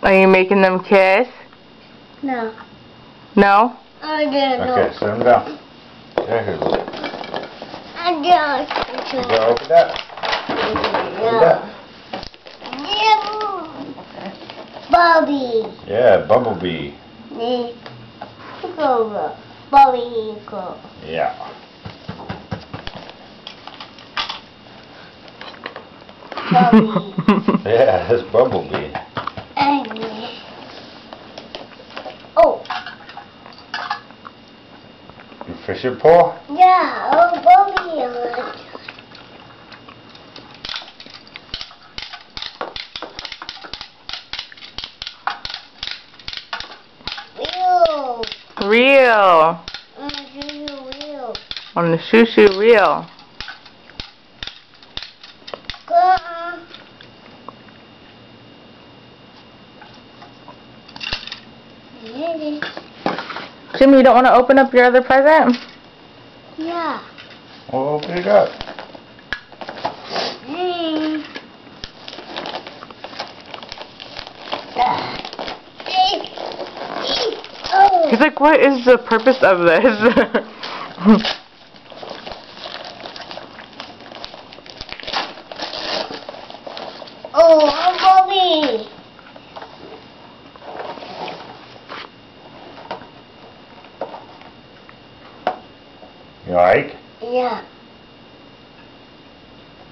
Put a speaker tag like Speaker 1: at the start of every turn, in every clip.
Speaker 1: Are you making them kiss?
Speaker 2: No.
Speaker 1: No?
Speaker 2: I didn't know.
Speaker 3: Okay, sit them down. There, here's one.
Speaker 2: I don't.
Speaker 3: You gotta open that. Open that.
Speaker 2: Yeah. Bobby.
Speaker 3: Yeah, Bumblebee.
Speaker 2: Go. Bobby, go.
Speaker 3: Yeah.
Speaker 2: Bobby.
Speaker 3: Yeah, that's Bumblebee.
Speaker 2: Oh.
Speaker 3: You fish your paw?
Speaker 2: Yeah, oh, Bobby. Real.
Speaker 1: Reel.
Speaker 2: Real.
Speaker 1: On the shoo-shoo reel. Jimmy, you don't want to open up your other present?
Speaker 2: Yeah.
Speaker 3: Well, open it up.
Speaker 1: He's like, what is the purpose of this?
Speaker 2: Oh, Bobby.
Speaker 3: You like?
Speaker 2: Yeah.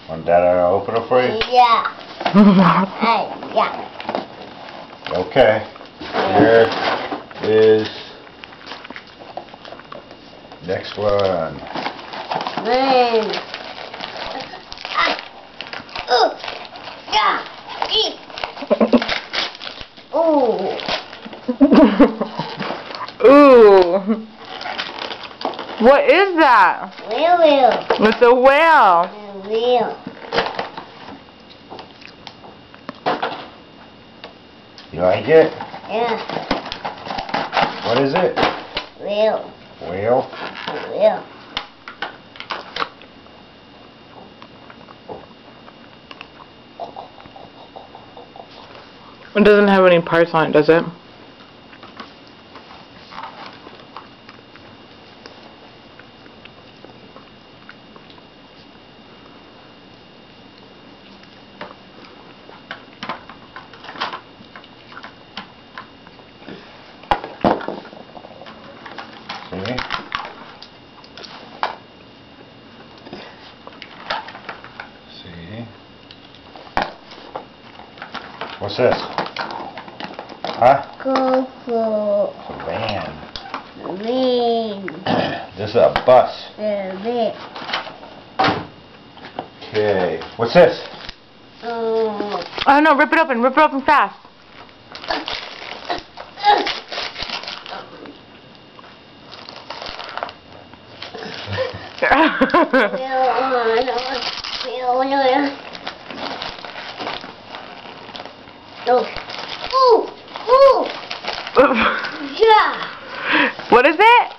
Speaker 3: Want Dad to open it for you?
Speaker 2: Yeah. Yeah.
Speaker 3: Okay. Here is next one.
Speaker 2: Man. Yeah. Ooh.
Speaker 1: Ooh. What is that?
Speaker 2: Wheel.
Speaker 1: It's a whale.
Speaker 2: Wheel.
Speaker 3: You like it?
Speaker 2: Yeah.
Speaker 3: What is it?
Speaker 2: Wheel.
Speaker 3: Whale?
Speaker 2: Wheel.
Speaker 1: It doesn't have any parts on it, does it?
Speaker 3: See? See? What's this? Huh?
Speaker 2: Go.
Speaker 3: It's a van.
Speaker 2: Wheel.
Speaker 3: This is a bus.
Speaker 2: Wheel.
Speaker 3: Okay. What's this?
Speaker 1: Oh no, rip it open fast.
Speaker 2: Yeah.
Speaker 1: What is it?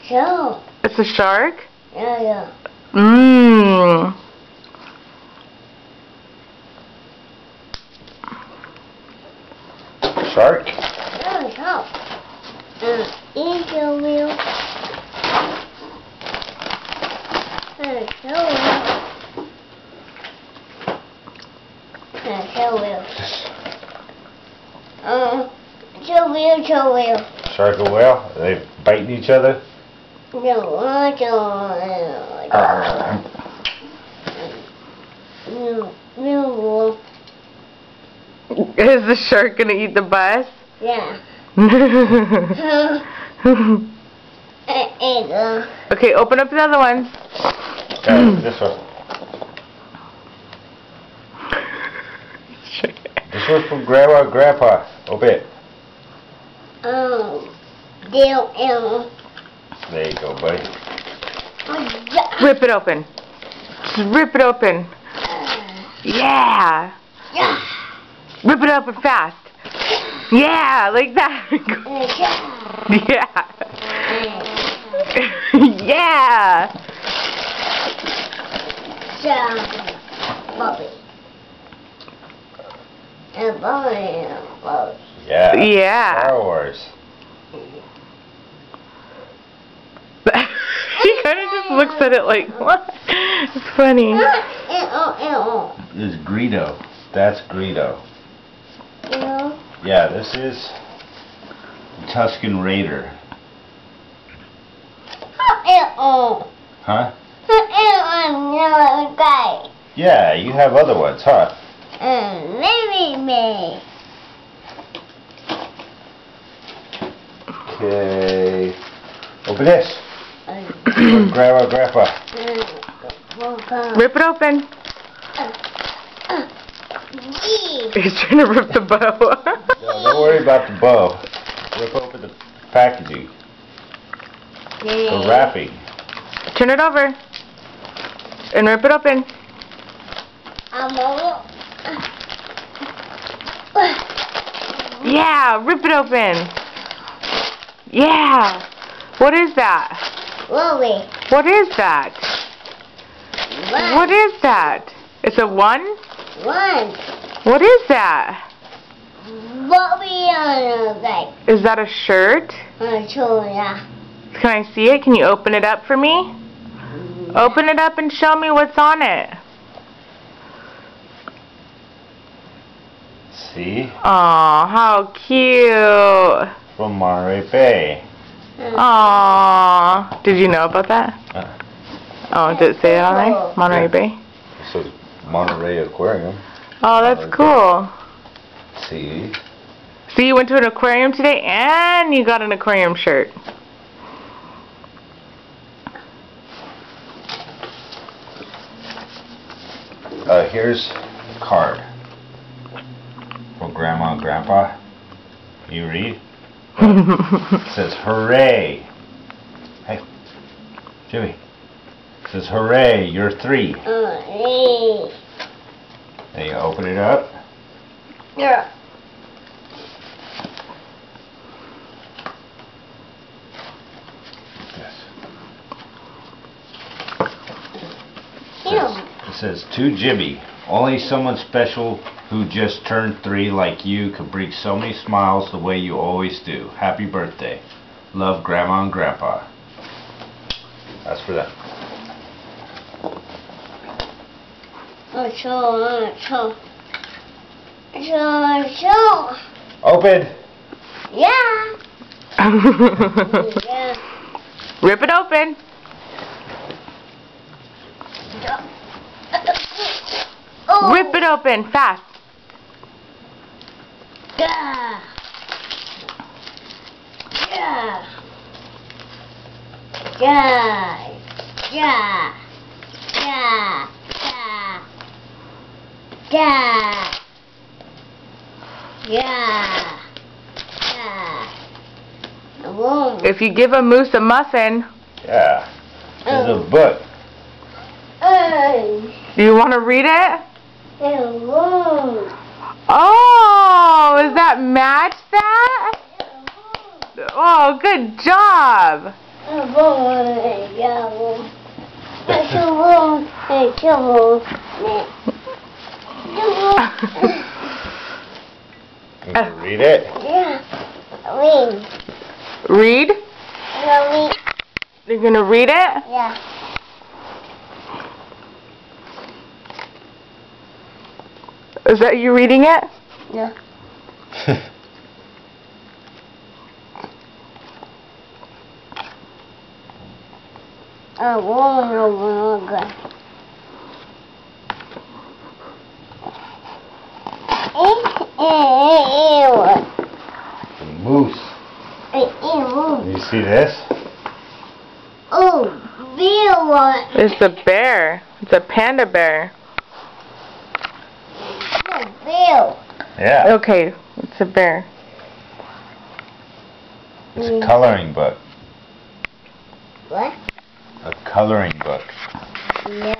Speaker 2: Show.
Speaker 1: It's a shark?
Speaker 2: Yeah.
Speaker 1: Mmm.
Speaker 3: Shark?
Speaker 2: Show. Eat your wheel. Show wheel. Show wheel.
Speaker 3: Shark and whale? Are they biting each other?
Speaker 2: No.
Speaker 1: Is the shark gonna eat the bus?
Speaker 2: Yeah.
Speaker 1: Okay, open up the other ones.
Speaker 3: This one. This one's from Grandma and Grandpa. Open it. There you go, buddy.
Speaker 1: Rip it open. Just rip it open. Yeah. Rip it open fast. Yeah, like that. Yeah.
Speaker 2: Yeah. Bobby.
Speaker 3: Yeah.
Speaker 1: Yeah.
Speaker 3: Star Wars.
Speaker 1: He kind of just looks at it like, what? It's funny.
Speaker 3: This is Greedo. That's Greedo. Yeah, this is Tusken Raider. Huh? Yeah, you have other ones, huh? Okay. Open this. Grandma, Grandpa.
Speaker 1: Rip it open. He's trying to rip the bow.
Speaker 3: No, don't worry about the bow. Rip open the packaging. The wrapping.
Speaker 1: Turn it over. And rip it open. Yeah, rip it open. Yeah. What is that? What is that? What is that? It's a 1? What is that? Is that a shirt? Can I see it? Can you open it up for me? Open it up and show me what's on it.
Speaker 3: See?
Speaker 1: Aw, how cute.
Speaker 3: From Monterey Bay.
Speaker 1: Aw. Did you know about that? Oh, did it say it on there? Monterey Bay?
Speaker 3: It says Monterey Aquarium.
Speaker 1: Oh, that's cool.
Speaker 3: See?
Speaker 1: So you went to an aquarium today and you got an aquarium shirt.
Speaker 3: Here's a card for Grandma and Grandpa. You read? It says, hooray. Hey, Jimmy. It says, hooray, you're 3. Then you open it up.
Speaker 2: Yeah.
Speaker 3: It says, to Jimmy, only someone special who just turned 3 like you could bring so many smiles the way you always do. Happy birthday. Love, Grandma and Grandpa. That's for them. Open.
Speaker 2: Yeah.
Speaker 1: Rip it open. Rip it open, fast.
Speaker 2: Yeah. Yeah. Yeah. Yeah. Yeah. Yeah. Yeah. Yeah.
Speaker 1: If you give a moose a muffin,
Speaker 3: Yeah. There's a book.
Speaker 1: do you want to read it?
Speaker 2: Oh.
Speaker 1: Oh, does that match that? Oh, good job.
Speaker 3: You can read it.
Speaker 2: Yeah.
Speaker 1: Read? You're gonna read it?
Speaker 2: Yeah.
Speaker 1: Is that you reading it?
Speaker 2: Yeah. I want to
Speaker 3: Moose. You see this?
Speaker 2: Oh, bear one.
Speaker 1: It's a bear. It's a panda bear.
Speaker 2: Oh, bear.
Speaker 3: Yeah.
Speaker 1: Okay, it's a bear.
Speaker 3: It's a coloring book.
Speaker 2: What?
Speaker 3: A coloring book.
Speaker 2: Yeah.